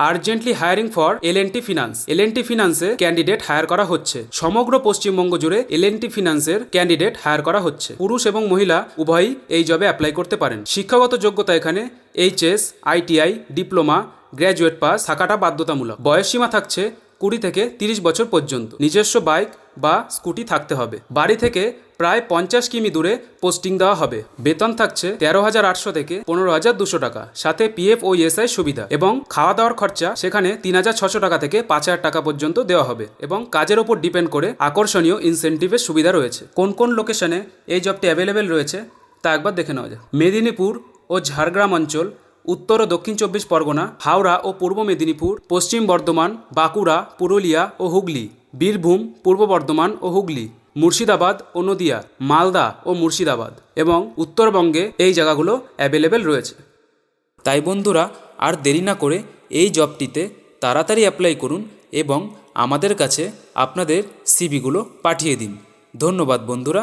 Urgently hiring for L&T finance. L&T ফিনান্সে candidate hire করা হচ্ছে। সমগ্র পশ্চিমবঙ্গ জুড়ে এল&টি ফিনান্সের ক্যান্ডিডেট হায়ার করা হচ্ছে। পুরুষ এবং মহিলা উভয়ই এই জবে অ্যাপ্লাই করতে পারেন। শিক্ষাগত যোগ্যতা এখানে HS, ITI, diploma, graduate pass থাকাটা বাধ্যতামূলক। বয়সসীমা থাকছে 20 থেকে 30 বছর পর্যন্ত। নিজস্ব বাইক বা স্কুটি থাকতে হবে। বাড়ি থেকে প্রায় 50 কিমি দূরে পোস্টিং দেওয়া হবে। বেতন থাকছে 13,800 থেকে 15,200 টাকা, সাথে পিএফ ও ইএসআই সুবিধা, এবং খাওয়া দাওয়ার খরচা সেখানে 3,600 টাকা থেকে 5,000 টাকা পর্যন্ত দেওয়া হবে, এবং কাজের ওপর ডিপেন্ড করে আকর্ষণীয় ইনসেন্টিভের সুবিধা রয়েছে। কোন কোন লোকেশনে এই জবটি অ্যাভেলেবেল রয়েছে তা একবার দেখে নেওয়া যায়। মেদিনীপুর ও ঝাড়গ্রাম অঞ্চল, উত্তর ও দক্ষিণ 24 পরগনা, হাওড়া ও পূর্ব মেদিনীপুর, পশ্চিম বর্ধমান, বাঁকুড়া, পুরুলিয়া ও হুগলি, বীরভূম, পূর্ব বর্ধমান ও হুগলি, মুর্শিদাবাদ ও নদিয়া, মালদা ও মুর্শিদাবাদ, এবং উত্তরবঙ্গে এই জায়গাগুলো অ্যাভেলেবেল রয়েছে। তাই বন্ধুরা, আর দেরি না করে এই জবটিতে তাড়াতাড়ি অ্যাপ্লাই করুন এবং আমাদের কাছে আপনাদের সিভিগুলো পাঠিয়ে দিন। ধন্যবাদ বন্ধুরা।